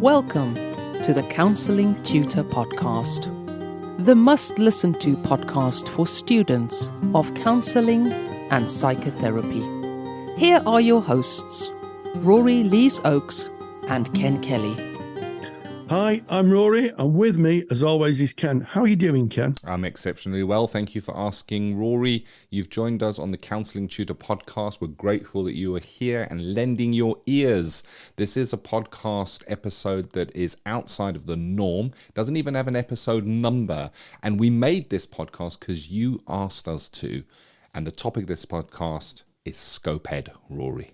Welcome to the Counselling Tutor Podcast, the must-listen-to podcast for students of counselling and psychotherapy. Here are your hosts, Rory Lees-Oakes and Ken Kelly. Hi, I'm Rory, and with me, as always, is Ken. How are you doing, Ken? I'm exceptionally well. Thank you for asking, Rory. You've joined us on the Counselling Tutor podcast. We're grateful that you are here and lending your ears. This is a podcast episode that is outside of the norm, doesn't even have an episode number. And we made this podcast because you asked us to. And the topic of this podcast is SCoPEd, Rory.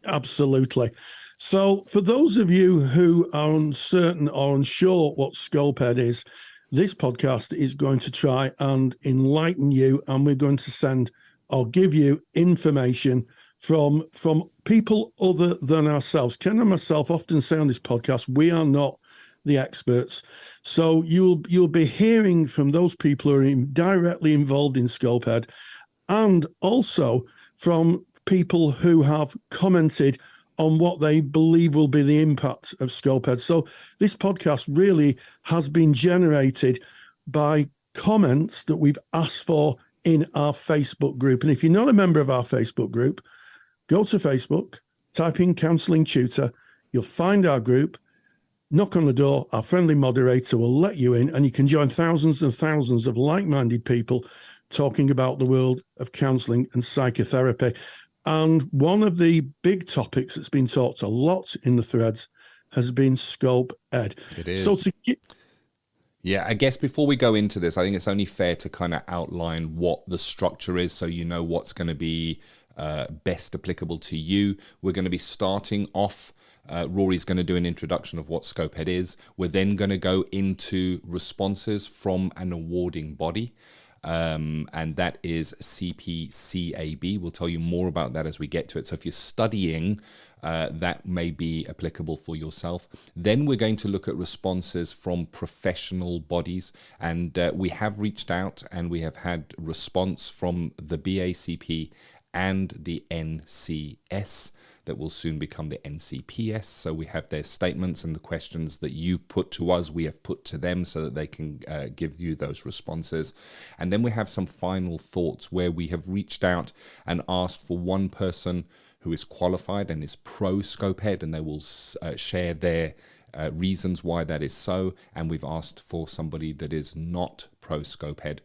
Absolutely. So for those of you who are uncertain or unsure what SCoPEd is, this podcast is going to try and enlighten you, and we're going to send or give you information from people other than ourselves. Ken and myself often say on this podcast, we are not the experts. So you'll be hearing from those people who are directly involved in SCoPEd, and also from people who have commented on what they believe will be the impact of SCoPEd. So this podcast really has been generated by comments that we've asked for in our Facebook group. And if you're not a member of our Facebook group, go to Facebook, type in Counselling Tutor, you'll find our group, knock on the door, our friendly moderator will let you in, and you can join thousands and thousands of like-minded people talking about the world of counselling and psychotherapy. And one of the big topics that's been talked a lot in the threads has been SCoPEd. It is. So Yeah, I guess before we go into this, I think it's only fair to kind of outline what the structure is so you know what's going to be best applicable to you. We're going to be starting off. Rory's going to do an introduction of what SCoPEd is. We're then going to go into responses from an awarding body. And that is CPCAB. We'll tell you more about that as we get to it. So if you're studying, that may be applicable for yourself. Then we're going to look at responses from professional bodies. And we have reached out and we have had response from the BACP and the NCS. That will soon become the NCPS. So we have their statements and the questions that you put to us, we have put to them so that they can give you those responses. And then we have some final thoughts where we have reached out and asked for one person who is qualified and is pro SCoPEd, and they will share their reasons why that is so. And we've asked for somebody that is not pro SCoPEd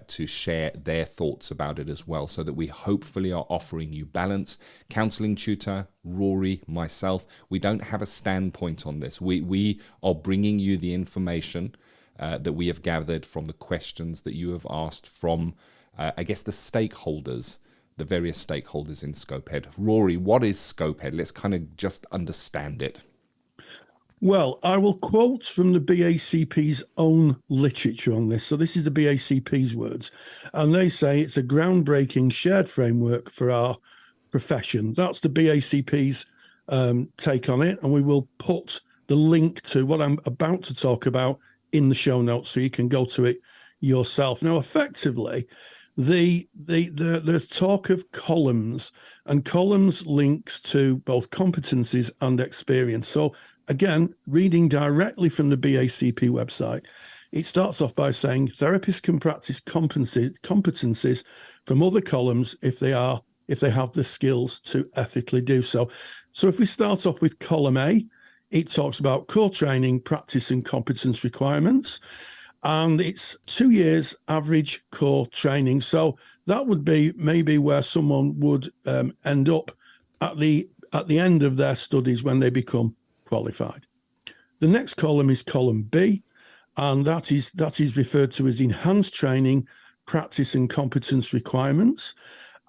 to share their thoughts about it as well, so that we hopefully are offering you balance. Counselling Tutor, Rory, myself, we don't have a standpoint on this. We are bringing you the information that we have gathered from the questions that you have asked from, I guess, the stakeholders, the various stakeholders in SCoPEd. Rory, what is SCoPEd? Let's kind of just understand it. Well, I will quote from the BACP's own literature on this. So this is the BACP's words. And they say it's a groundbreaking shared framework for our profession. That's the BACP's take on it. And we will put the link to what I'm about to talk about in the show notes so you can go to it yourself. Now, effectively, there's talk of columns, and columns links to both competencies and experience. So again, reading directly from the BACP website, it starts off by saying therapists can practice competencies from other columns if they have the skills to ethically do so. So if we start off with column A, it talks about core training, practice and competence requirements. And it's 2 years average core training. So that would be maybe where someone would end up at the end of their studies when they become qualified. The next column is column B, and that is referred to as enhanced training, practice and competence requirements.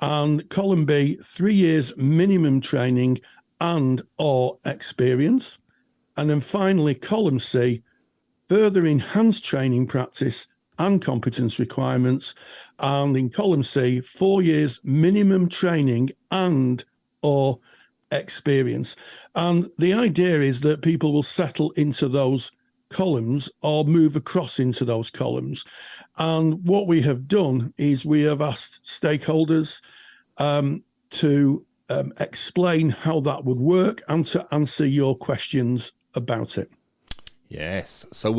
And column B, 3 years minimum training and or experience. And then finally, column C, further enhanced training, practice and competence requirements. And in column C, 4 years minimum training and or experience. And the idea is that people will settle into those columns or move across into those columns. And what we have done is we have asked stakeholders to explain how that would work and to answer your questions about it. Yes. So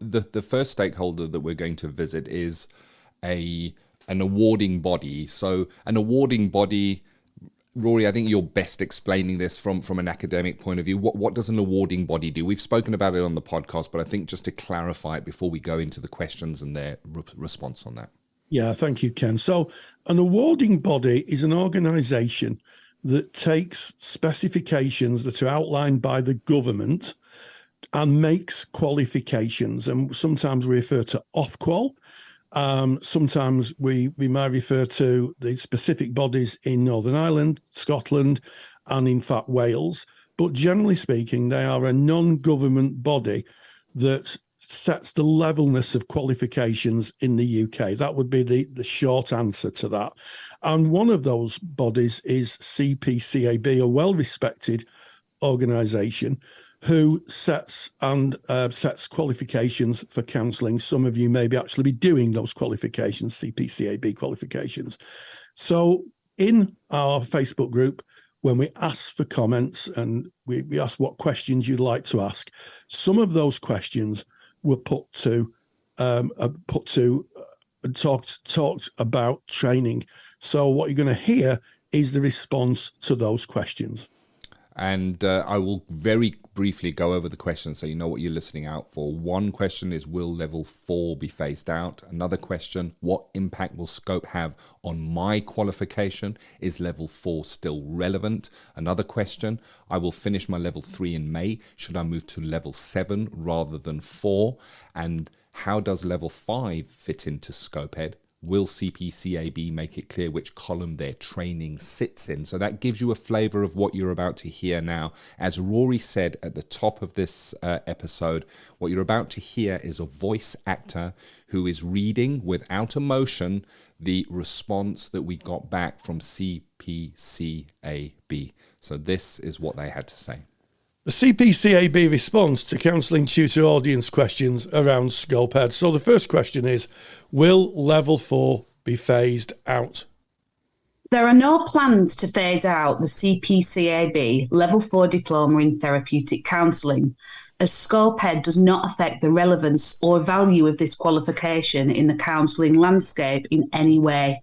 the first stakeholder that we're going to visit is an awarding body. So an awarding body, Rory, I think you're best explaining this from an academic point of view. What does an awarding body do? We've spoken about it on the podcast, but I think just to clarify it before we go into the questions and their response on that. Yeah, thank you, Ken. So an awarding body is an organisation that takes specifications that are outlined by the government and makes qualifications. And sometimes we refer to Ofqual. Sometimes we might refer to the specific bodies in Northern Ireland, Scotland, and in fact Wales. But generally speaking, they are a non-government body that sets the levelness of qualifications in the UK. That would be the short answer to that. And one of those bodies is CPCAB, a well-respected organisation who sets qualifications for counselling. Some of you maybe actually be doing those qualifications, CPCAB qualifications. So in our Facebook group, when we ask for comments and we ask what questions you'd like to ask, some of those questions were talked about training. So what you're going to hear is the response to those questions. And I will very briefly go over the questions so you know what you're listening out for. One question is, will level 4 be phased out? Another question, what impact will SCoPE have on my qualification? Is level 4 still relevant? Another question, I will finish my level 3 in May. Should I move to level 7 rather than 4? And how does level 5 fit into SCoPEd? Will CPCAB make it clear which column their training sits in? So that gives you a flavour of what you're about to hear now. As Rory said at the top of this episode, what you're about to hear is a voice actor who is reading without emotion the response that we got back from CPCAB. So this is what they had to say. The CPCAB response to counselling tutor audience questions around SCoPEd. So the first question is, will level 4 be phased out? There are no plans to phase out the CPCAB Level 4 Diploma in Therapeutic Counselling, as SCoPEd does not affect the relevance or value of this qualification in the counselling landscape in any way.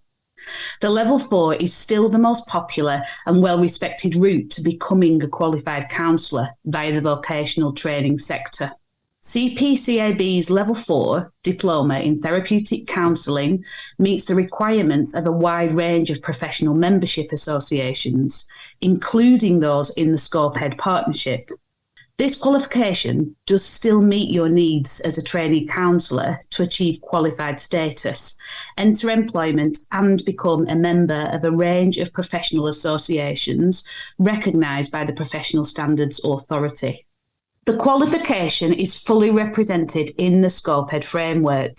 The Level 4 is still the most popular and well-respected route to becoming a qualified counsellor via the vocational training sector. CPCAB's Level 4 Diploma in Therapeutic Counselling meets the requirements of a wide range of professional membership associations, including those in the SCoPEd partnership. This qualification does still meet your needs as a trainee counsellor to achieve qualified status, enter employment and become a member of a range of professional associations recognised by the Professional Standards Authority. The qualification is fully represented in the SCoPEd framework.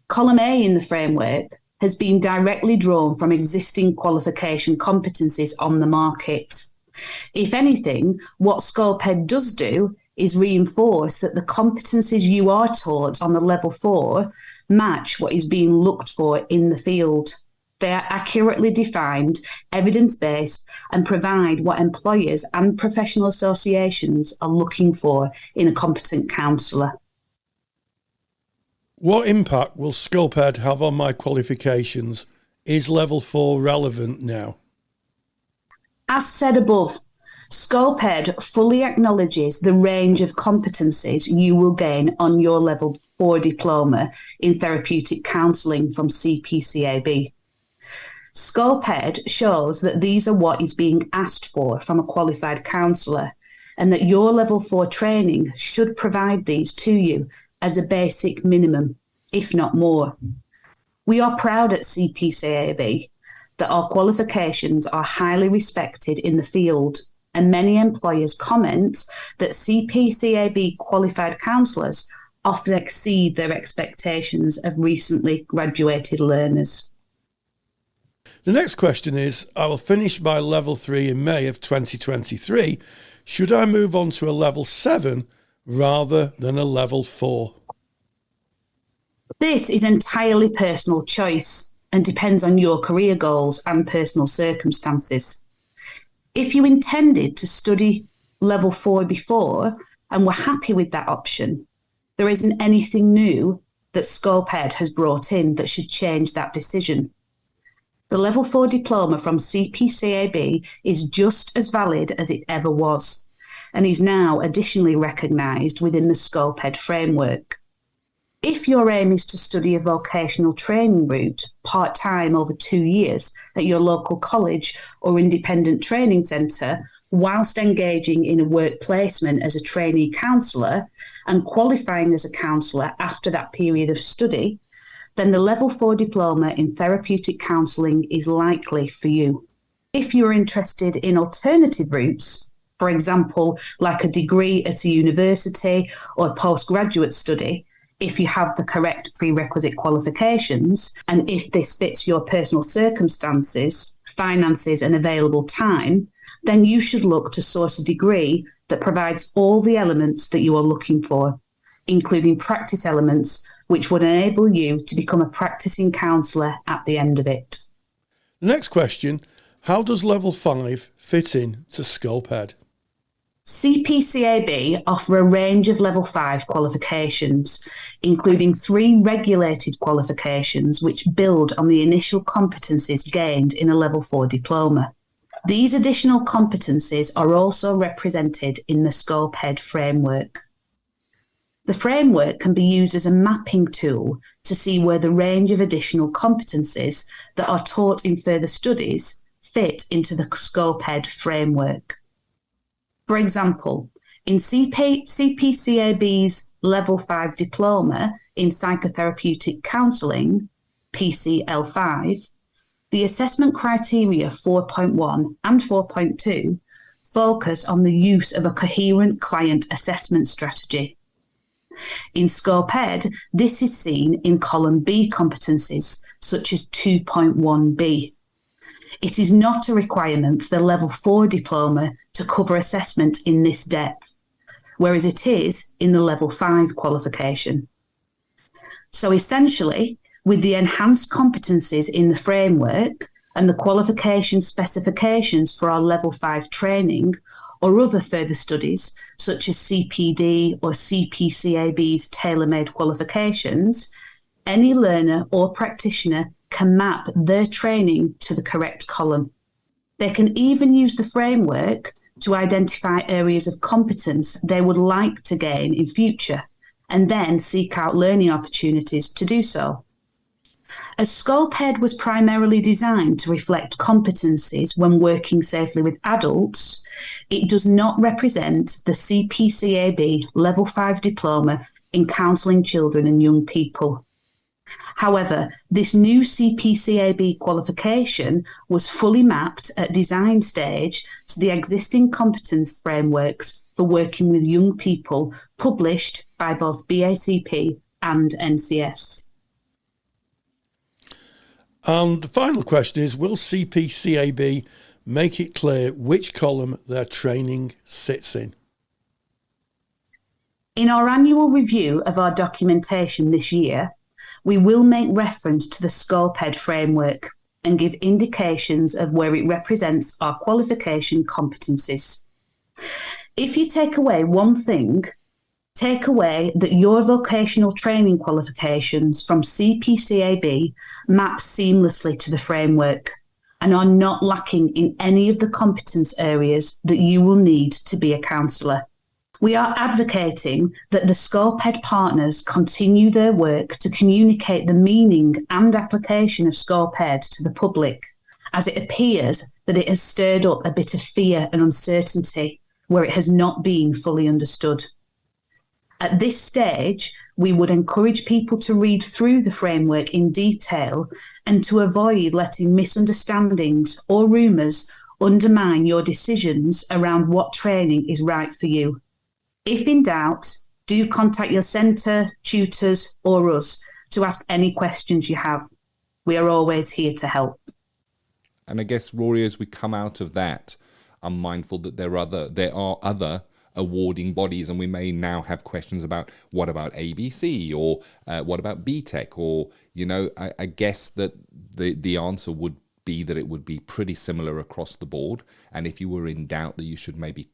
Column A in the framework has been directly drawn from existing qualification competencies on the market. If anything, what SCoPEd does do is reinforce that the competencies you are taught on the Level 4 match what is being looked for in the field. They are accurately defined, evidence-based, and provide what employers and professional associations are looking for in a competent counsellor. What impact will SCoPEd have on my qualifications? Is Level 4 relevant now? As said above, SCoPEd fully acknowledges the range of competencies you will gain on your Level 4 diploma in therapeutic counselling from CPCAB. SCoPEd shows that these are what is being asked for from a qualified counsellor, and that your Level 4 training should provide these to you as a basic minimum, if not more. We are proud at CPCAB that our qualifications are highly respected in the field, and many employers comment that CPCAB qualified counsellors often exceed their expectations of recently graduated learners. The next question is, I will finish my Level 3 in May of 2023. Should I move on to a Level 7 rather than a Level 4? This is entirely personal choice and depends on your career goals and personal circumstances. If you intended to study Level 4 before and we're happy with that option, there isn't anything new that SCoPEd has brought in that should change that decision. The Level 4 diploma from CPCAB is just as valid as it ever was, and is now additionally recognised within the SCoPEd framework. If your aim is to study a vocational training route part-time over 2 years at your local college or independent training centre, whilst engaging in a work placement as a trainee counsellor and qualifying as a counsellor after that period of study, then the Level 4 diploma in therapeutic counselling is likely for you. If you're interested in alternative routes, for example, like a degree at a university or postgraduate study, if you have the correct prerequisite qualifications, and if this fits your personal circumstances, finances, and available time, then you should look to source a degree that provides all the elements that you are looking for, including practice elements, which would enable you to become a practicing counsellor at the end of it. The next question, how does Level 5 fit in to SCoPEd? CPCAB offer a range of Level 5 qualifications, including 3 regulated qualifications which build on the initial competencies gained in a Level 4 diploma. These additional competencies are also represented in the SCoPEd framework. The framework can be used as a mapping tool to see where the range of additional competencies that are taught in further studies fit into the SCoPEd framework. For example, in CPCAB's Level 5 Diploma in Psychotherapeutic Counselling, PCL5, the assessment criteria 4.1 and 4.2 focus on the use of a coherent client assessment strategy. In SCoPEd, this is seen in column B competencies, such as 2.1b. It is not a requirement for the Level 4 diploma to cover assessment in this depth, whereas it is in the Level 5 qualification. So essentially, with the enhanced competencies in the framework and the qualification specifications for our Level 5 training or other further studies, such as CPD or CPCAB's tailor-made qualifications, any learner or practitioner can map their training to the correct column. They can even use the framework to identify areas of competence they would like to gain in future, and then seek out learning opportunities to do so. As SCoPEd was primarily designed to reflect competencies when working safely with adults, it does not represent the CPCAB Level 5 Diploma in Counselling Children and Young People. However, this new CPCAB qualification was fully mapped at design stage to the existing competence frameworks for working with young people published by both BACP and NCS. And the final question is, will CPCAB make it clear which column their training sits in? In our annual review of our documentation this year, we will make reference to the SCoPEd framework and give indications of where it represents our qualification competencies. If you take away one thing, take away that your vocational training qualifications from CPCAB map seamlessly to the framework and are not lacking in any of the competence areas that you will need to be a counsellor. We are advocating that the SCoPEd partners continue their work to communicate the meaning and application of SCoPEd to the public, as it appears that it has stirred up a bit of fear and uncertainty where it has not been fully understood. At this stage, we would encourage people to read through the framework in detail and to avoid letting misunderstandings or rumours undermine your decisions around what training is right for you. If in doubt, do contact your centre, tutors, or us to ask any questions you have. We are always here to help. And I guess, Rory, as we come out of that, I'm mindful that there are other awarding bodies, and we may now have questions about what about ABC or what about BTEC, or, you know, I guess that the answer would be that it would be pretty similar across the board. And if you were in doubt, that you should maybe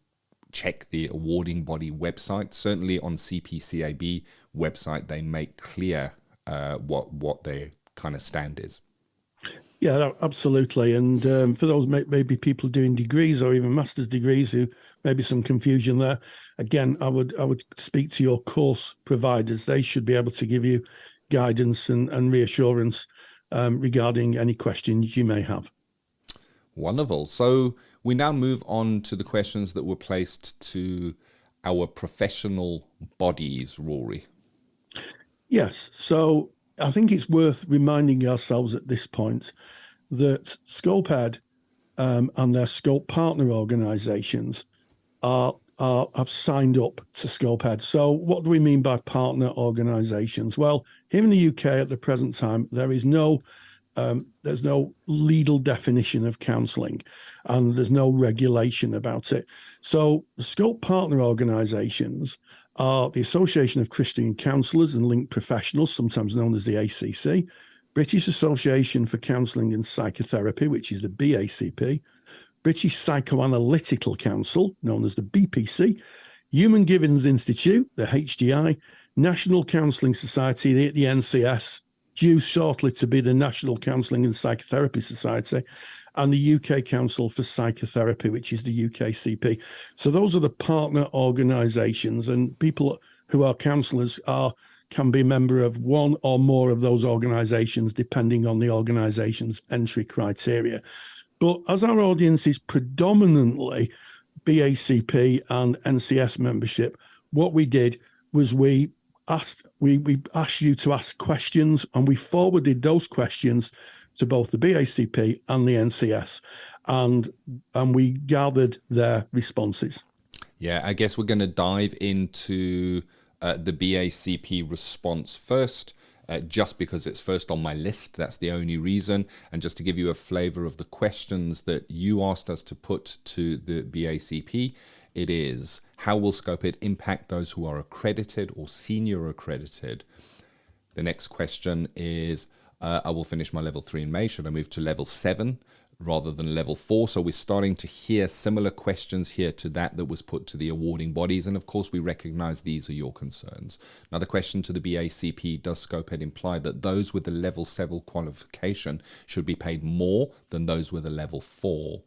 check the awarding body website. Certainly on CPCAB website, they make clear what their kind of stand is. Yeah, absolutely. And for those maybe people doing degrees or even master's degrees who maybe some confusion there, again, I would speak to your course providers. They should be able to give you guidance and reassurance regarding any questions you may have. Wonderful. So we now move on to the questions that were placed to our professional bodies, Rory. Yes. So I think it's worth reminding ourselves at this point that SCoPEd and their scope partner organisations have signed up to SCoPEd. So what do we mean by partner organisations? Well, here in the UK at the present time, there's no legal definition of counselling, and there's no regulation about it. So the scope partner organisations are the Association of Christian Counsellors and Linked Professionals, sometimes known as the ACC, British Association for Counselling and Psychotherapy, which is the BACP, British Psychoanalytical Council, known as the BPC, Human Givens Institute, the HDI, National Counselling Society, the NCS, due shortly to be the National Counselling and Psychotherapy Society, and the UK Council for Psychotherapy, which is the UKCP. So those are the partner organisations, and people who are counsellors can be a member of one or more of those organisations, depending on the organisation's entry criteria. But as our audience is predominantly BACP and NCS membership, what we did was we asked you to ask questions, and we forwarded those questions to both the BACP and the NCS, and we gathered their responses. Yeah, I guess we're going to dive into the BACP response first, just because it's first on my list. That's the only reason. And just to give you a flavor of the questions that you asked us to put to the BACP, it is, how will SCoPEd impact those who are accredited or senior accredited? The next question is, I will finish my level 3 in May. Should I move to level 7 rather than level 4? So we're starting to hear similar questions here to that was put to the awarding bodies. And of course, we recognize these are your concerns. Another question to the BACP, does SCoPEd imply that those with the level 7 qualification should be paid more than those with a level 4?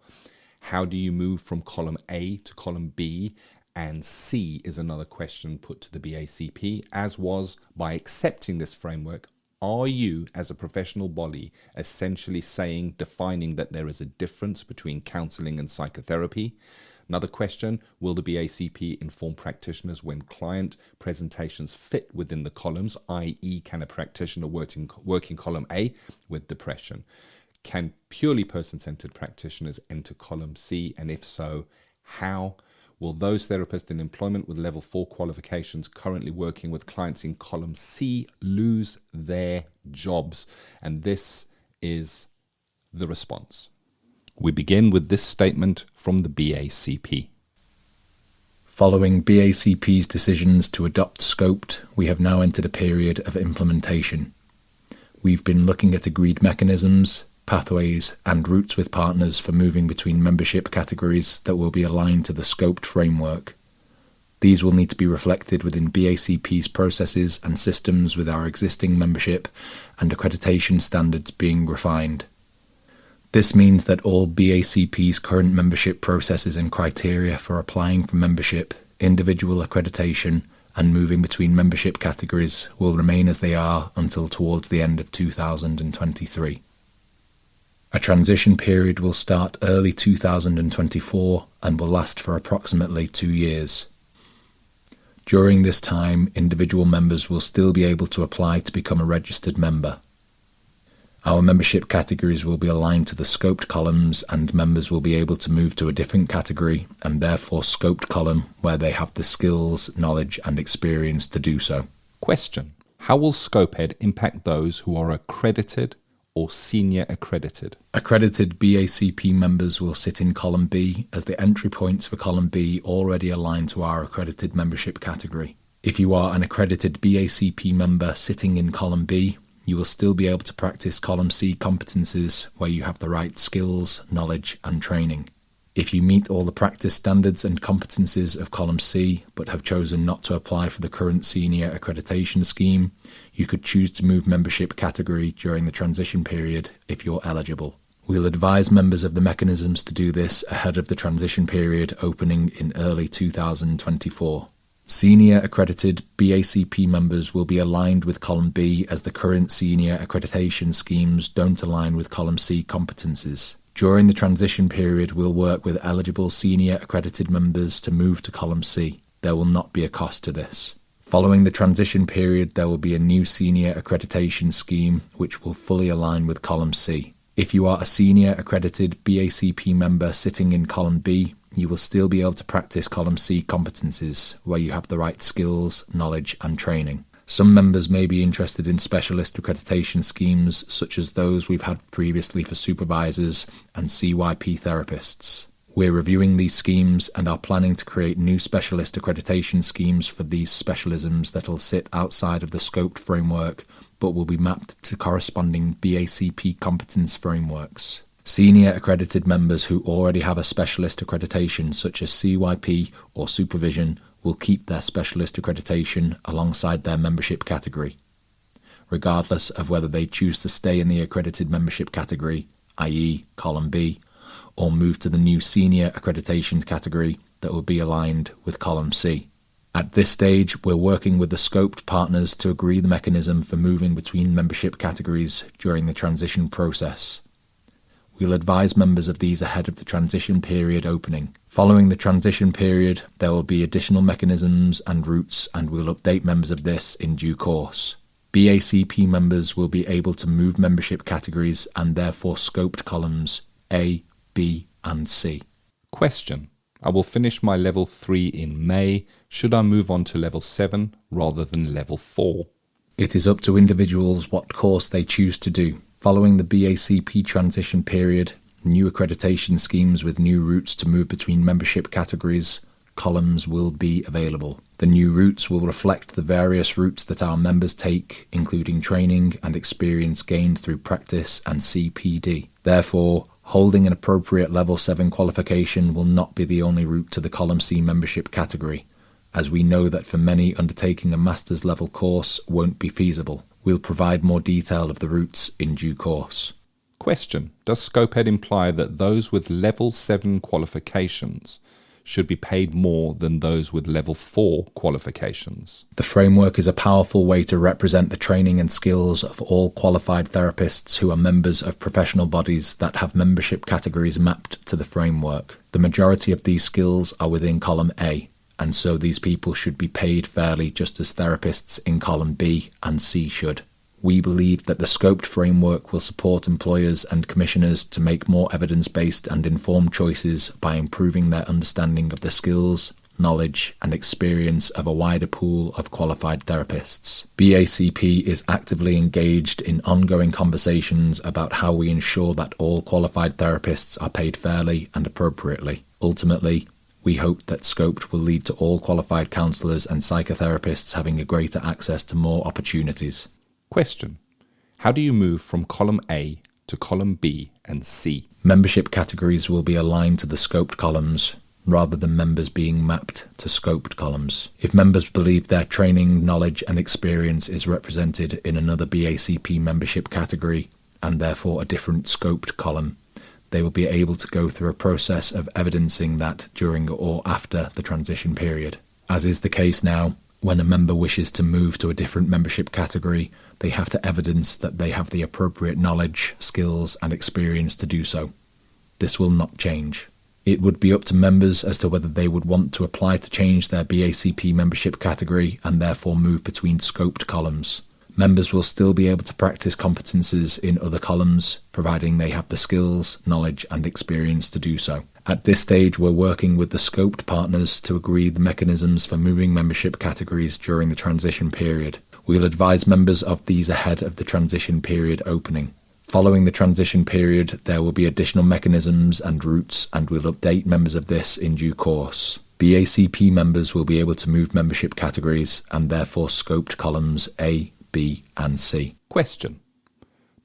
How do you move from column A to column B and C is another question put to the BACP, as was, by accepting this framework, are you, as a professional body, essentially defining that there is a difference between counselling and psychotherapy? Another question, will the BACP inform practitioners when client presentations fit within the columns, i.e. can a practitioner work in column A with depression? Can purely person-centered practitioners enter column C, and if so, how? Will those therapists in employment with level 4 qualifications currently working with clients in column C lose their jobs? And this is the response. We begin with this statement from the BACP. Following BACP's decisions to adopt SCoPEd, we have now entered a period of implementation. We've been looking at agreed mechanisms, pathways and routes with partners for moving between membership categories that will be aligned to the SCoPEd framework. These will need to be reflected within BACP's processes and systems, with our existing membership and accreditation standards being refined. This means that all BACP's current membership processes and criteria for applying for membership, individual accreditation and moving between membership categories will remain as they are until towards the end of 2023. A transition period will start early 2024 and will last for approximately 2 years. During this time, individual members will still be able to apply to become a registered member. Our membership categories will be aligned to the SCoPEd columns, and members will be able to move to a different category and therefore SCoPEd column where they have the skills, knowledge and experience to do so. Question: how will SCoPEd impact those who are accredited or senior accredited? Accredited BACP members will sit in column B, as the entry points for column B already align to our accredited membership category. If you are an accredited BACP member sitting in column B, you will still be able to practice column C competencies where you have the right skills, knowledge and training. If you meet all the practice standards and competencies of column C but have chosen not to apply for the current senior accreditation scheme, you could choose to move membership category during the transition period if you're eligible. We'll advise members of the mechanisms to do this ahead of the transition period opening in early 2024. Senior accredited BACP members will be aligned with column B as the current senior accreditation schemes don't align with column C competencies. During the transition period, we'll work with eligible senior accredited members to move to column C. There will not be a cost to this. Following the transition period, there will be a new senior accreditation scheme which will fully align with column C. If you are a senior accredited BACP member sitting in column B, you will still be able to practice column C competencies where you have the right skills, knowledge and training. Some members may be interested in specialist accreditation schemes such as those we've had previously for supervisors and CYP therapists. We're reviewing these schemes and are planning to create new specialist accreditation schemes for these specialisms that will sit outside of the SCoPEd framework but will be mapped to corresponding BACP competence frameworks. Senior accredited members who already have a specialist accreditation such as CYP or supervision will keep their specialist accreditation alongside their membership category, regardless of whether they choose to stay in the accredited membership category, i.e. column B, or move to the new senior accreditation category that will be aligned with column C. At this stage, we're working with the SCoPEd partners to agree the mechanism for moving between membership categories during the transition process. We'll advise members of these ahead of the transition period opening. Following the transition period, there will be additional mechanisms and routes, and we'll update members of this in due course. BACP members will be able to move membership categories and therefore SCoPEd columns A, B and C. Question. I will finish my level 3 in May. Should I move on to level 7 rather than level 4? It is up to individuals what course they choose to do. Following the BACP transition period, new accreditation schemes with new routes to move between membership categories, columns will be available. The new routes will reflect the various routes that our members take, including training and experience gained through practice and CPD. Therefore, holding an appropriate level 7 qualification will not be the only route to the column C membership category, as we know that for many undertaking a master's level course won't be feasible. We'll provide more detail of the routes in due course. Question. Does SCoPEd imply that those with level 7 qualifications should be paid more than those with level 4 qualifications? The framework is a powerful way to represent the training and skills of all qualified therapists who are members of professional bodies that have membership categories mapped to the framework. The majority of these skills are within column A, and so these people should be paid fairly just as therapists in column B and C should. We believe that the SCoPEd framework will support employers and commissioners to make more evidence-based and informed choices by improving their understanding of the skills, knowledge and experience of a wider pool of qualified therapists. BACP is actively engaged in ongoing conversations about how we ensure that all qualified therapists are paid fairly and appropriately. Ultimately, we hope that SCoPEd will lead to all qualified counsellors and psychotherapists having a greater access to more opportunities. Question. How do you move from column A to column B and C? Membership categories will be aligned to the SCoPEd columns, rather than members being mapped to SCoPEd columns. If members believe their training, knowledge and experience is represented in another BACP membership category, and therefore a different SCoPEd column, they will be able to go through a process of evidencing that during or after the transition period. As is the case now, when a member wishes to move to a different membership category, they have to evidence that they have the appropriate knowledge, skills and experience to do so. This will not change. It would be up to members as to whether they would want to apply to change their BACP membership category and therefore move between SCoPEd columns. Members will still be able to practice competences in other columns, providing they have the skills, knowledge and experience to do so. At this stage, we're working with the SCoPEd partners to agree the mechanisms for moving membership categories during the transition period. We'll advise members of these ahead of the transition period opening. Following the transition period, there will be additional mechanisms and routes, and we'll update members of this in due course. BACP members will be able to move membership categories and therefore SCoPEd columns A, B and C. Question.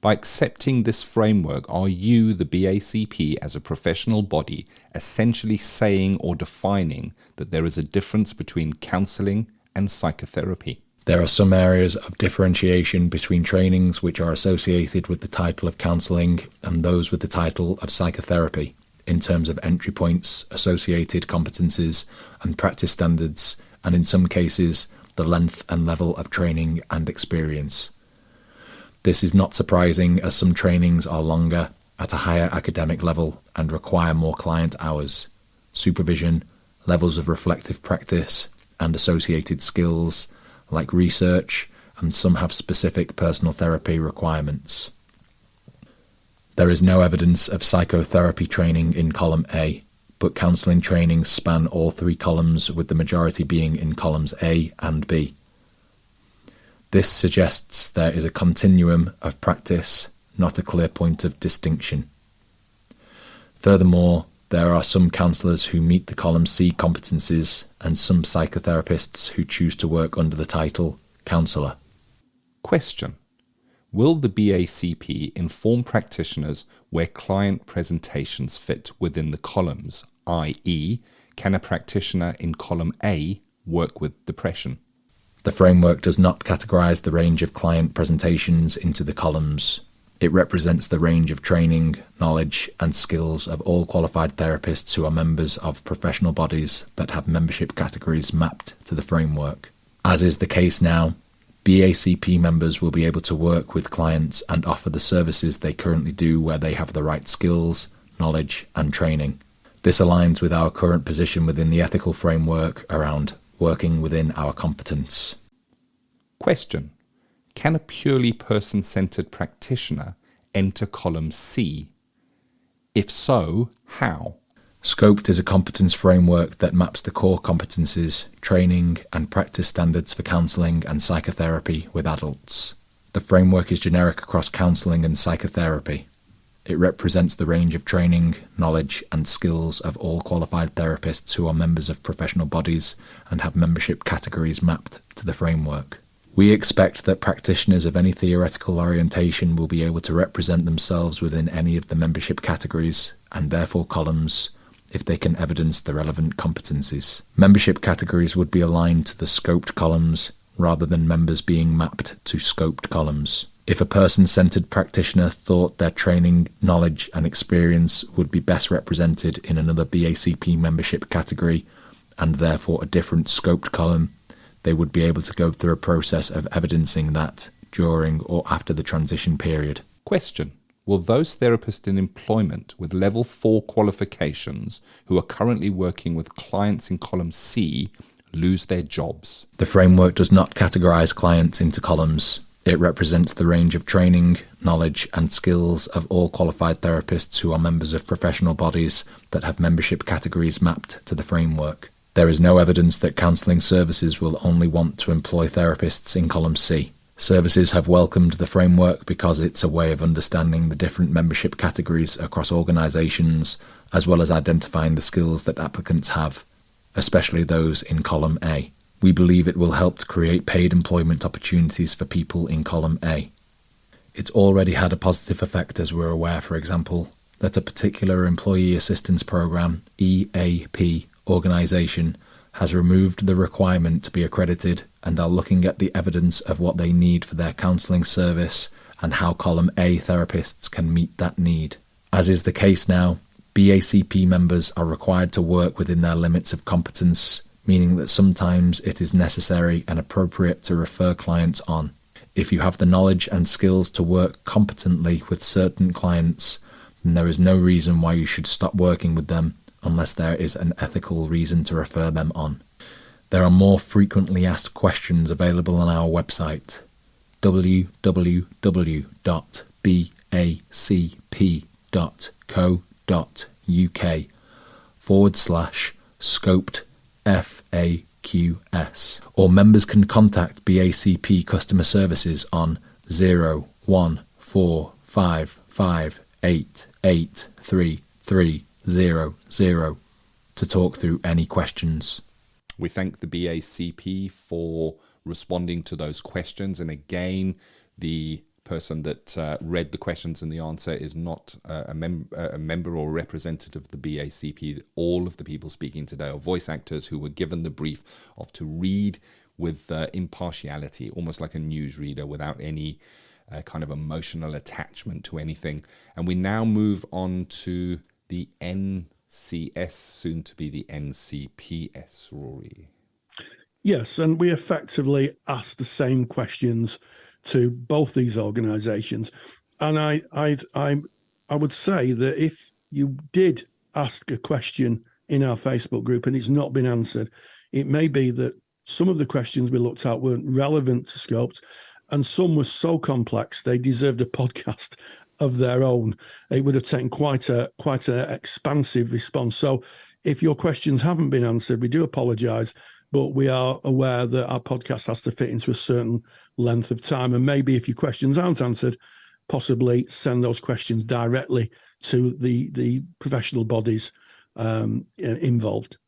By accepting this framework, are you, the BACP, as a professional body, essentially saying or defining that there is a difference between counselling and psychotherapy? There are some areas of differentiation between trainings which are associated with the title of counselling and those with the title of psychotherapy, in terms of entry points, associated competencies and practice standards, and in some cases, the length and level of training and experience. This is not surprising, as some trainings are longer, at a higher academic level, and require more client hours, supervision, levels of reflective practice, and associated skills, like research, and some have specific personal therapy requirements. There is no evidence of psychotherapy training in column A, but counselling trainings span all three columns, with the majority being in columns A and B. This suggests there is a continuum of practice, not a clear point of distinction. Furthermore, there are some counsellors who meet the column C competencies and some psychotherapists who choose to work under the title counsellor. Question: will the BACP inform practitioners where client presentations fit within the columns, i.e., can a practitioner in column A work with depression? The framework does not categorise the range of client presentations into the columns. It represents the range of training, knowledge and skills of all qualified therapists who are members of professional bodies that have membership categories mapped to the framework. As is the case now, BACP members will be able to work with clients and offer the services they currently do where they have the right skills, knowledge and training. This aligns with our current position within the ethical framework around working within our competence. Question: can a purely person-centred practitioner enter column C? If so, how? SCoPEd is a competence framework that maps the core competencies, training and practice standards for counselling and psychotherapy with adults. The framework is generic across counselling and psychotherapy. It represents the range of training, knowledge and skills of all qualified therapists who are members of professional bodies and have membership categories mapped to the framework. We expect that practitioners of any theoretical orientation will be able to represent themselves within any of the membership categories, and therefore columns, if they can evidence the relevant competencies. Membership categories would be aligned to the SCoPEd columns, rather than members being mapped to SCoPEd columns. If a person-centred practitioner thought their training, knowledge and experience would be best represented in another BACP membership category, and therefore a different SCoPEd column, they would be able to go through a process of evidencing that during or after the transition period. Question: will those therapists in employment with level 4 qualifications who are currently working with clients in column C lose their jobs? The framework does not categorise clients into columns. It represents the range of training, knowledge and skills of all qualified therapists who are members of professional bodies that have membership categories mapped to the framework. There is no evidence that counselling services will only want to employ therapists in column C. Services have welcomed the framework because it's a way of understanding the different membership categories across organisations, as well as identifying the skills that applicants have, especially those in column A. We believe it will help to create paid employment opportunities for people in column A. It's already had a positive effect, as we're aware, for example, that a particular employee assistance programme, EAP, organisation has removed the requirement to be accredited and are looking at the evidence of what they need for their counselling service and how column A therapists can meet that need. As is the case now, BACP members are required to work within their limits of competence, meaning that sometimes it is necessary and appropriate to refer clients on. If you have the knowledge and skills to work competently with certain clients, then there is no reason why you should stop working with them unless there is an ethical reason to refer them on. There are more frequently asked questions available on our website, www.bacp.co.uk/SCoPEd FAQs, or members can contact BACP customer services on 01455883300 to talk through any questions. We thank the BACP for responding to those questions, and again, the person that read the questions and the answer is not a member or representative of the BACP. All of the people speaking today are voice actors who were given the brief of to read with impartiality, almost like a newsreader, without any kind of emotional attachment to anything. And we now move on to the NCS, soon to be the NCPS, Rory. Yes, and we effectively asked the same questions to both these organisations. And I would say that if you did ask a question in our Facebook group and it's not been answered, it may be that some of the questions we looked at weren't relevant to SCoPEd, and some were so complex they deserved a podcast of their own. It would have taken quite an expansive response. So if your questions haven't been answered, we do apologise, but we are aware that our podcast has to fit into a certain length of time. And maybe if your questions aren't answered, possibly send those questions directly to the professional bodies involved.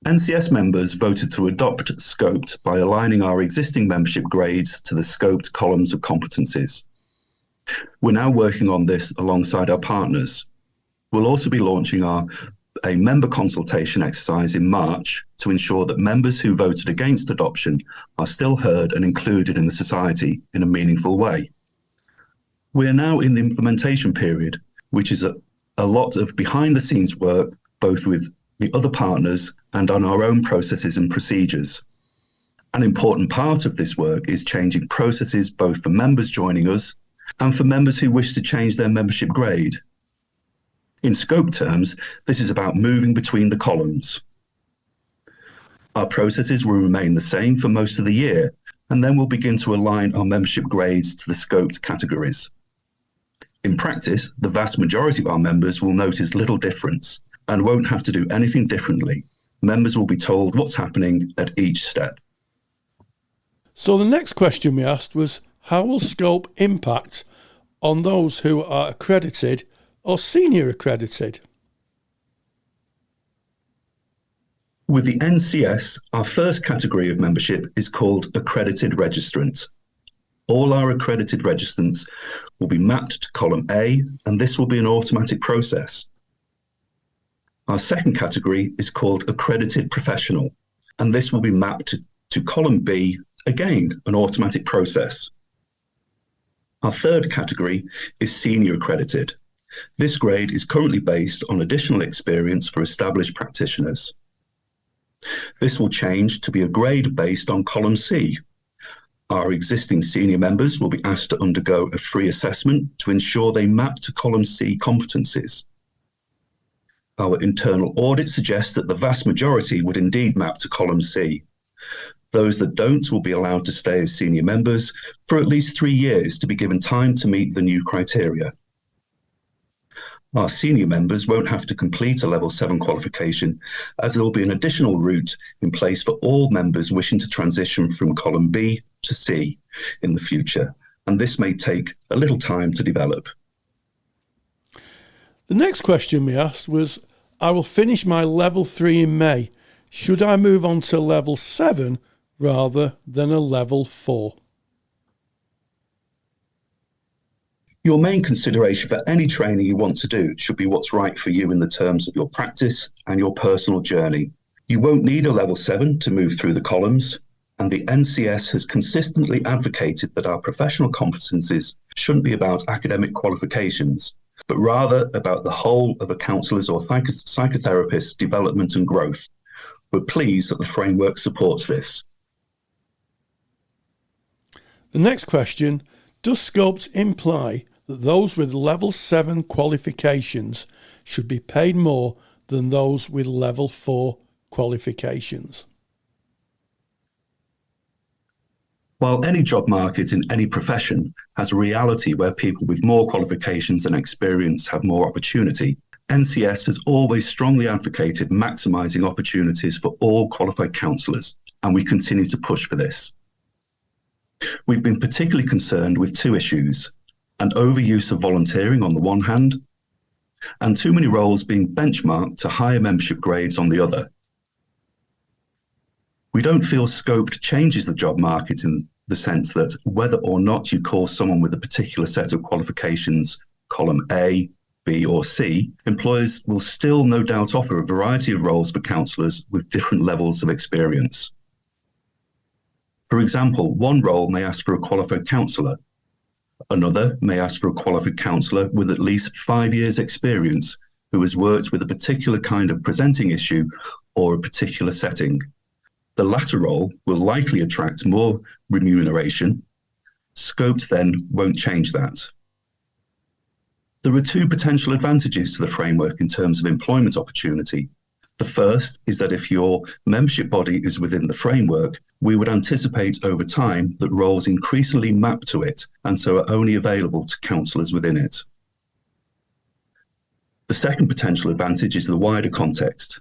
NCS members voted to adopt SCoPEd by aligning our existing membership grades to the SCoPEd columns of competencies. We're now working on this alongside our partners. We'll also be launching a member consultation exercise in March to ensure that members who voted against adoption are still heard and included in the society in a meaningful way. We are now in the implementation period, which is a lot of behind-the-scenes work, both with the other partners and on our own processes and procedures. An important part of this work is changing processes both for members joining us and for members who wish to change their membership grade. In SCoPE terms, this is about moving between the columns. Our processes will remain the same for most of the year, and then we'll begin to align our membership grades to the SCoPEd categories. In practice, the vast majority of our members will notice little difference and won't have to do anything differently. Members will be told what's happening at each step. So the next question we asked was, how will SCoPE impact on those who are accredited or senior accredited? With the NCS, our first category of membership is called accredited registrant. All our accredited registrants will be mapped to column A, and this will be an automatic process. Our second category is called accredited professional, and this will be mapped to column B, again, an automatic process. Our third category is senior accredited. This grade is currently based on additional experience for established practitioners. This will change to be a grade based on column C. Our existing senior members will be asked to undergo a free assessment to ensure they map to column C competencies. Our internal audit suggests that the vast majority would indeed map to column C. Those that don't will be allowed to stay as senior members for at least 3 years to be given time to meet the new criteria. Our senior members won't have to complete a level 7 qualification, as there will be an additional route in place for all members wishing to transition from column B to C in the future, and this may take a little time to develop. The next question we asked was, I will finish my level 3 in May. Should I move on to level 7 rather than a level 4? Your main consideration for any training you want to do should be what's right for you in the terms of your practice and your personal journey. You won't need a level 7 to move through the columns, and the NCS has consistently advocated that our professional competencies shouldn't be about academic qualifications, but rather about the whole of a counsellor's or psychotherapist's development and growth. We're pleased that the framework supports this. The next question, does SCoPEd imply that those with level 7 qualifications should be paid more than those with level 4 qualifications? While any job market in any profession has a reality where people with more qualifications and experience have more opportunity, NCS has always strongly advocated maximising opportunities for all qualified counsellors, and we continue to push for this. We've been particularly concerned with 2 issues: an overuse of volunteering on the one hand, and too many roles being benchmarked to higher membership grades on the other. We don't feel SCoPEd changes the job market in the sense that whether or not you call someone with a particular set of qualifications column A, B, or C, employers will still no doubt offer a variety of roles for counsellors with different levels of experience. For example, one role may ask for a qualified counsellor. Another may ask for a qualified counsellor with at least 5 years' experience who has worked with a particular kind of presenting issue or a particular setting. The latter role will likely attract more remuneration. SCoPEd then won't change that. There are two potential advantages to the framework in terms of employment opportunity. The first is that if your membership body is within the framework, we would anticipate over time that roles increasingly map to it and so are only available to counsellors within it. The second potential advantage is the wider context.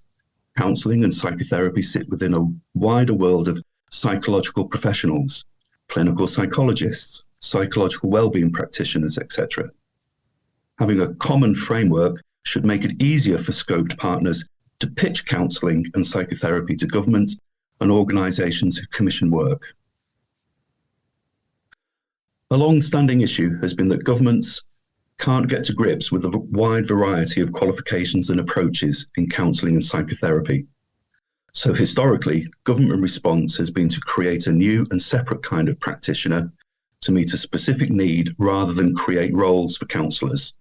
Counselling and psychotherapy sit within a wider world of psychological professionals, clinical psychologists, psychological wellbeing practitioners, etc. Having a common framework should make it easier for SCoPEd partners to pitch counselling and psychotherapy to government and organisations who commission work. A long-standing issue has been that governments can't get to grips with a wide variety of qualifications and approaches in counselling and psychotherapy. So historically, government response has been to create a new and separate kind of practitioner to meet a specific need rather than create roles for counsellors.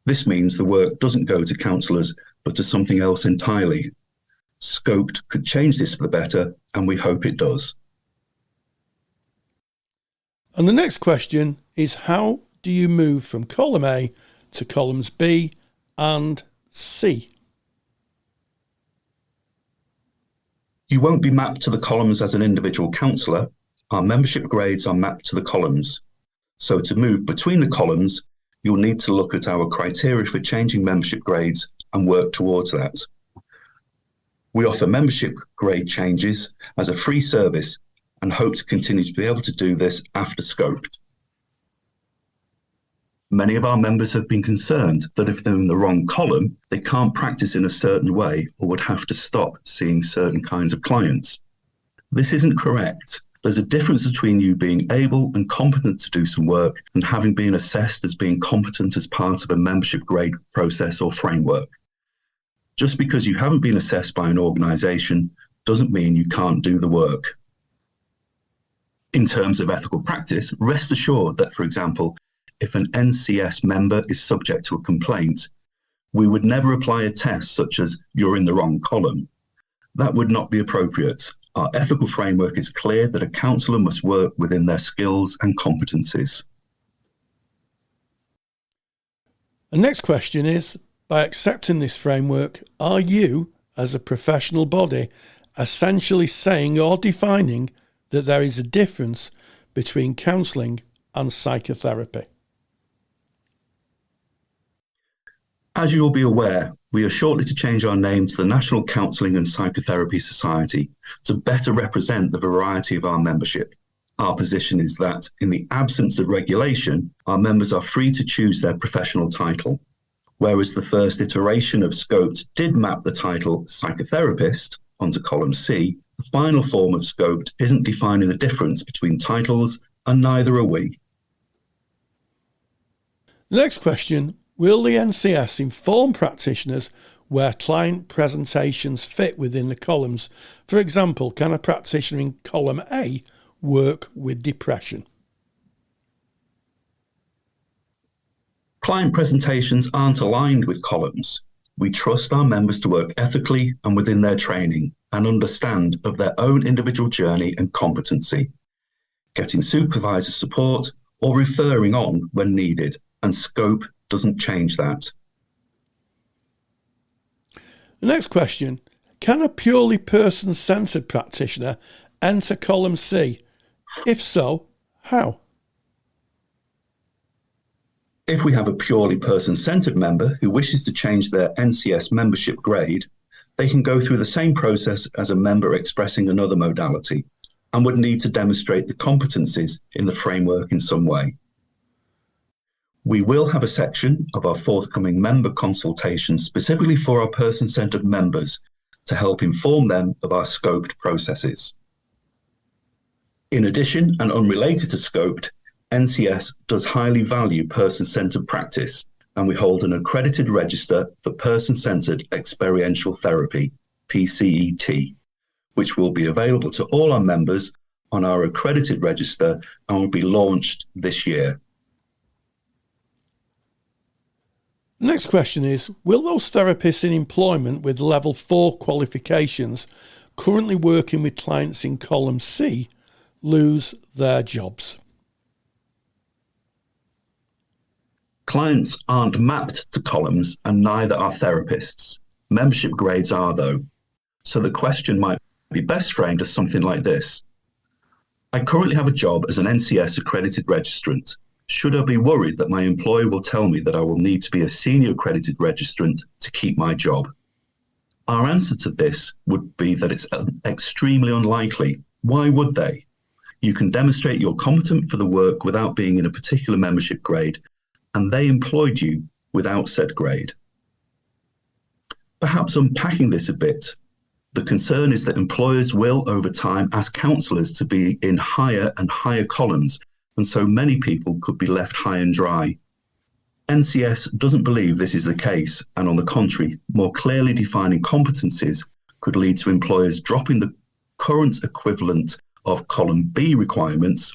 This means the work doesn't go to counsellors, but to something else entirely. SCoPEd could change this for the better, and we hope it does. And the next question is, how do you move from column A to columns B and C? You won't be mapped to the columns as an individual counsellor. Our membership grades are mapped to the columns. So to move between the columns, you'll need to look at our criteria for changing membership grades and work towards that. We offer membership grade changes as a free service and hope to continue to be able to do this after SCoPEd. Many of our members have been concerned that if they're in the wrong column, they can't practice in a certain way or would have to stop seeing certain kinds of clients. This isn't correct. There's a difference between you being able and competent to do some work and having been assessed as being competent as part of a membership grade process or framework. Just because you haven't been assessed by an organisation doesn't mean you can't do the work. In terms of ethical practice, rest assured that, for example, if an NCS member is subject to a complaint, we would never apply a test such as "you're in the wrong column." That would not be appropriate. Our ethical framework is clear that a counsellor must work within their skills and competencies. The next question is, by accepting this framework, are you, as a professional body, essentially saying or defining that there is a difference between counselling and psychotherapy? As you will be aware, we are shortly to change our name to the National Counselling and Psychotherapy Society to better represent the variety of our membership. Our position is that, in the absence of regulation, our members are free to choose their professional title. Whereas the first iteration of SCoPEd did map the title psychotherapist onto column C, the final form of SCoPEd isn't defining the difference between titles, and neither are we. The next question, will the NCS inform practitioners where client presentations fit within the columns? For example, can a practitioner in column A work with depression? Client presentations aren't aligned with columns. We trust our members to work ethically and within their training and understand of their own individual journey and competency, getting supervisor support or referring on when needed, and SCoPEd doesn't change that. The next question, can a purely person-centred practitioner enter column C? If so, how? If we have a purely person-centred member who wishes to change their NCS membership grade, they can go through the same process as a member expressing another modality and would need to demonstrate the competencies in the framework in some way. We will have a section of our forthcoming member consultation specifically for our person-centred members to help inform them of our SCoPEd processes. In addition, and unrelated to SCoPEd, NCS does highly value person-centered practice, and we hold an accredited register for person-centered experiential therapy, PCET, which will be available to all our members on our accredited register and will be launched this year. Next question is, will those therapists in employment with level 4 qualifications currently working with clients in column C lose their jobs? Clients aren't mapped to columns and neither are therapists. Membership grades are though. So the question might be best framed as something like this. I currently have a job as an NCS accredited registrant. Should I be worried that my employer will tell me that I will need to be a senior accredited registrant to keep my job? Our answer to this would be that it's extremely unlikely. Why would they? You can demonstrate you're competent for the work without being in a particular membership grade, and they employed you without said grade. Perhaps unpacking this a bit, the concern is that employers will, over time, ask counsellors to be in higher and higher columns, and so many people could be left high and dry. NCS doesn't believe this is the case, and on the contrary, more clearly defining competencies could lead to employers dropping the current equivalent of column B requirements.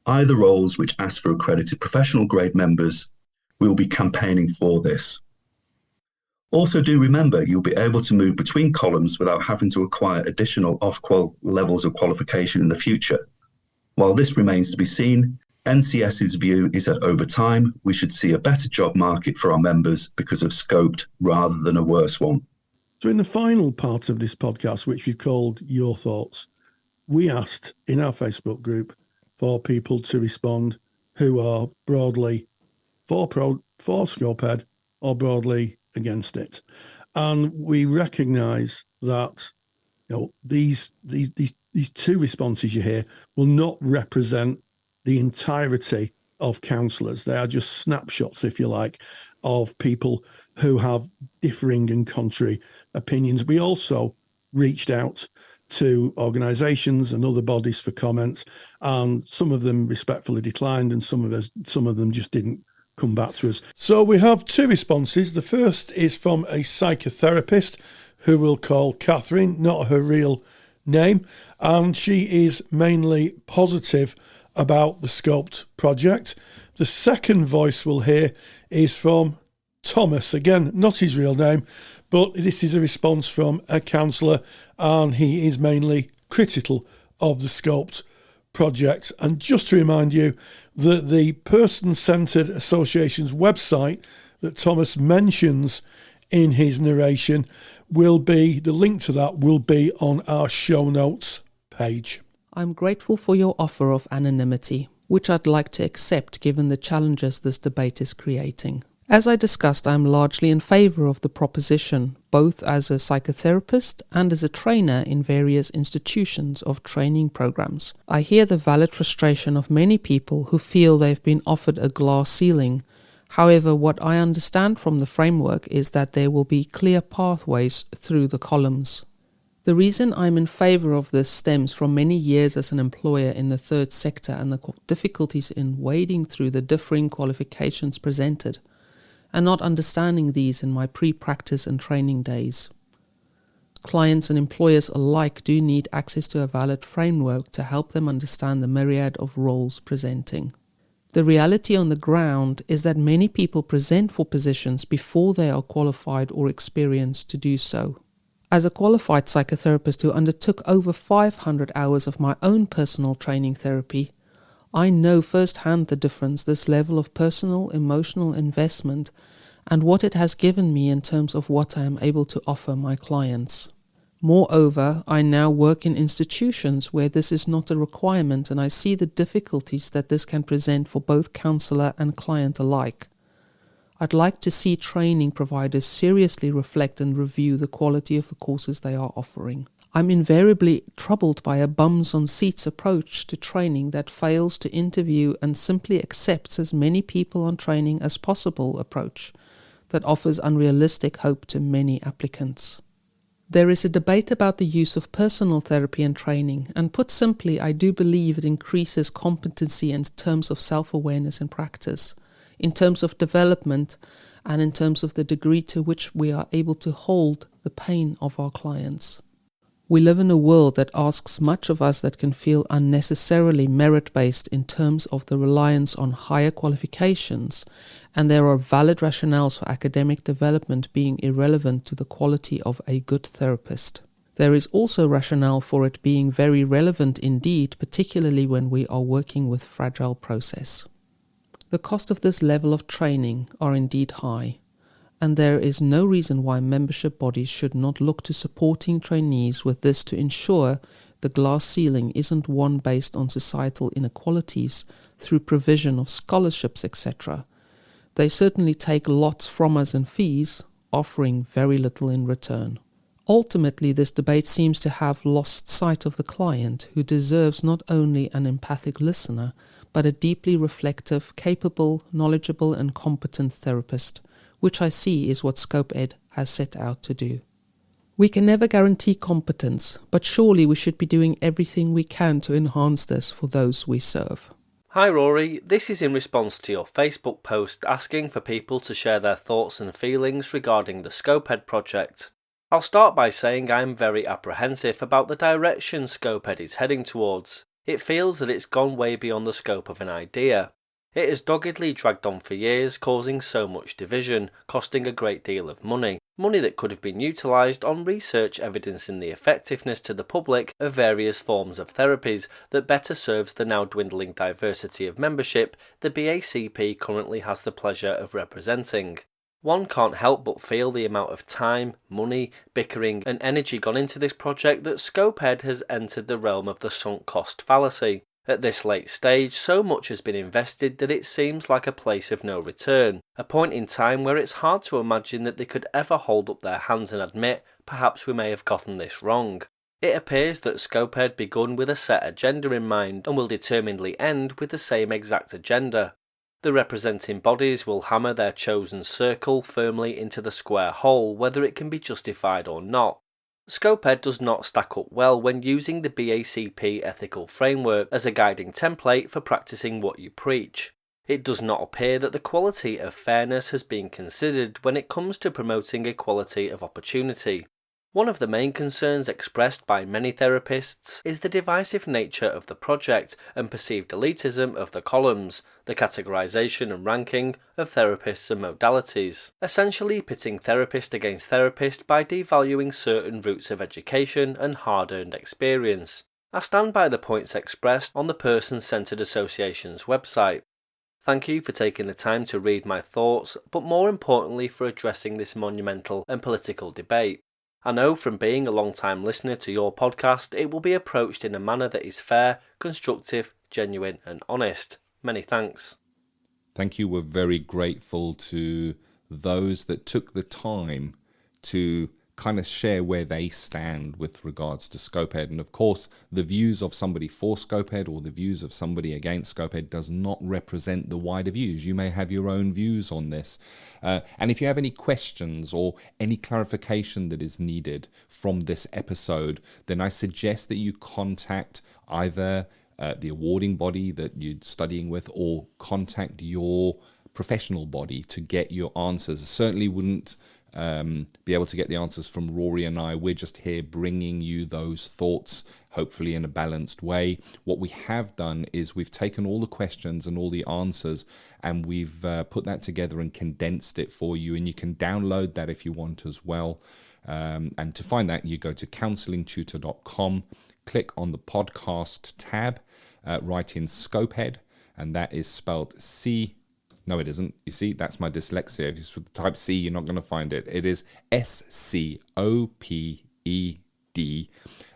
Either roles which ask for accredited professional grade members will be campaigning for this. Also do remember you'll be able to move between columns without having to acquire additional off-qual levels of qualification in the future. While this remains to be seen, NCS's view is that over time we should see a better job market for our members because of SCoPEd rather than a worse one. So in the final part of this podcast, which we've called Your Thoughts, we asked in our Facebook group for people to respond who are broadly for SCoPEd or broadly against it. And we recognise that these two responses you hear will not represent the entirety of counsellors. They are just snapshots, if you like, of people who have differing and contrary opinions. We also reached out to organisations and other bodies for comments, and some of them respectfully declined, and some of them just didn't come back to us. So we have two responses. The first is from a psychotherapist who we'll call Catherine, not her real name, and she is mainly positive about the SCoPEd project. The second voice we'll hear is from Thomas, again, not his real name, but this is a response from a counsellor, and he is mainly critical of the SCoPEd project. And just to remind you that the Person-Centred Association's website that Thomas mentions in his narration the link to that will be on our show notes page. I'm grateful for your offer of anonymity, which I'd like to accept given the challenges this debate is creating. As I discussed, I'm largely in favour of the proposition, both as a psychotherapist and as a trainer in various institutions of training programs. I hear the valid frustration of many people who feel they've been offered a glass ceiling. However, what I understand from the framework is that there will be clear pathways through the columns. The reason I'm in favour of this stems from many years as an employer in the third sector and the difficulties in wading through the differing qualifications presented, and not understanding these in my pre-practice and training days. Clients and employers alike do need access to a valid framework to help them understand the myriad of roles presenting. The reality on the ground is that many people present for positions before they are qualified or experienced to do so. As a qualified psychotherapist who undertook over 500 hours of my own personal training therapy, I know firsthand the difference this level of personal, emotional investment and what it has given me in terms of what I am able to offer my clients. Moreover, I now work in institutions where this is not a requirement, and I see the difficulties that this can present for both counsellor and client alike. I'd like to see training providers seriously reflect and review the quality of the courses they are offering. I'm invariably troubled by a bums-on-seats approach to training that fails to interview and simply accepts as many people on training as possible approach that offers unrealistic hope to many applicants. There is a debate about the use of personal therapy and training, and put simply, I do believe it increases competency in terms of self-awareness in practice, in terms of development, and in terms of the degree to which we are able to hold the pain of our clients. We live in a world that asks much of us that can feel unnecessarily merit-based in terms of the reliance on higher qualifications, and there are valid rationales for academic development being irrelevant to the quality of a good therapist. There is also rationale for it being very relevant indeed, particularly when we are working with fragile process. The cost of this level of training are indeed high, and there is no reason why membership bodies should not look to supporting trainees with this to ensure the glass ceiling isn't one based on societal inequalities through provision of scholarships, etc. They certainly take lots from us in fees, offering very little in return. Ultimately, this debate seems to have lost sight of the client, who deserves not only an empathic listener, but a deeply reflective, capable, knowledgeable and competent therapist, which I see is what SCoPEd has set out to do. We can never guarantee competence, but surely we should be doing everything we can to enhance this for those we serve. Hi Rory, this is in response to your Facebook post asking for people to share their thoughts and feelings regarding the SCoPEd project. I'll start by saying I am very apprehensive about the direction SCoPEd is heading towards. It feels that it's gone way beyond the scope of an idea. It has doggedly dragged on for years, causing so much division, costing a great deal of money that could have been utilised on research evidencing the effectiveness to the public of various forms of therapies that better serves the now dwindling diversity of membership the BACP currently has the pleasure of representing. One can't help but feel the amount of time, money, bickering and energy gone into this project that SCoPEd has entered the realm of the sunk cost fallacy. At this late stage, so much has been invested that it seems like a place of no return, a point in time where it's hard to imagine that they could ever hold up their hands and admit, perhaps we may have gotten this wrong. It appears that SCoPEd begun with a set agenda in mind and will determinedly end with the same exact agenda. The representing bodies will hammer their chosen circle firmly into the square hole, whether it can be justified or not. SCoPEd does not stack up well when using the BACP ethical framework as a guiding template for practicing what you preach. It does not appear that the quality of fairness has been considered when it comes to promoting equality of opportunity. One of the main concerns expressed by many therapists is the divisive nature of the project and perceived elitism of the columns, the categorization and ranking of therapists and modalities, essentially pitting therapist against therapist by devaluing certain routes of education and hard-earned experience. I stand by the points expressed on the Person-Centered Association's website. Thank you for taking the time to read my thoughts, but more importantly for addressing this monumental and political debate. I know from being a long-time listener to your podcast, it will be approached in a manner that is fair, constructive, genuine and honest. Many thanks. Thank you. We're very grateful to those that took the time to kind of share where they stand with regards to SCoPEd. And of course, the views of somebody for SCoPEd or the views of somebody against SCoPEd does not represent the wider views. You may have your own views on this. And if you have any questions or any clarification that is needed from this episode, then I suggest that you contact either the awarding body that you're studying with or contact your professional body to get your answers. I certainly wouldn't be able to get the answers from Rory and I. We're just here bringing you those thoughts, hopefully in a balanced way. What we have done is we've taken all the questions and all the answers and we've put that together and condensed it for you, and you can download that if you want as well. And to find that, you go to counsellingtutor.com, click on the podcast tab, write in SCoPEd, and that is spelled C. No, it isn't. You see, that's my dyslexia. If you type C, you're not going to find it. It is SCOPED.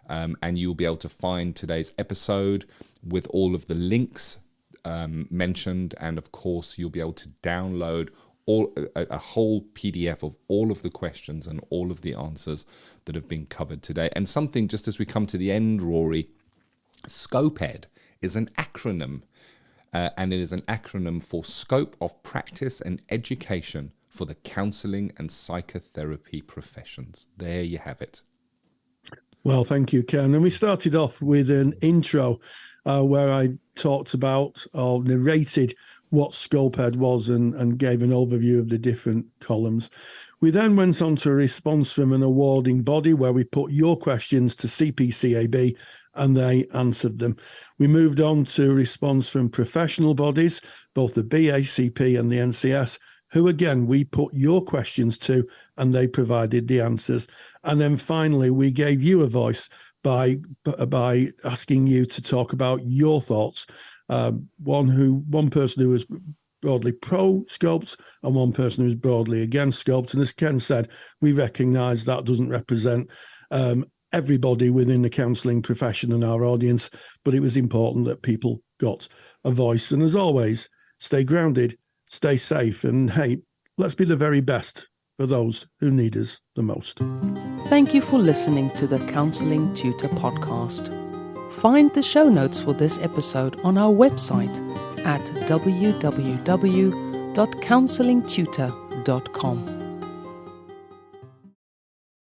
And you'll be able to find today's episode with all of the links mentioned. And of course, you'll be able to download a whole PDF of all of the questions and all of the answers that have been covered today. And something, just as we come to the end, Rory, SCoPEd is an acronym. And it is an acronym for Scope of Practice and Education for the Counselling and Psychotherapy Professions. There you have it. Well, thank you, Ken. And we started off with an intro where I talked about or narrated what SCoPEd was and gave an overview of the different columns. We then went on to a response from an awarding body where we put your questions to CPCAB and they answered them. We moved on to a response from professional bodies, both the BACP and the NCS, who again we put your questions to and they provided the answers. And then finally we gave you a voice by asking you to talk about your thoughts. One person who was broadly pro-scoped and one person who's broadly against scoped. And as Ken said, we recognise that doesn't represent everybody within the counselling profession and our audience, but it was important that people got a voice. And as always, stay grounded, stay safe, and hey, let's be the very best for those who need us the most. Thank you for listening to the Counselling Tutor podcast. Find the show notes for this episode on our website at www.counsellingtutor.com.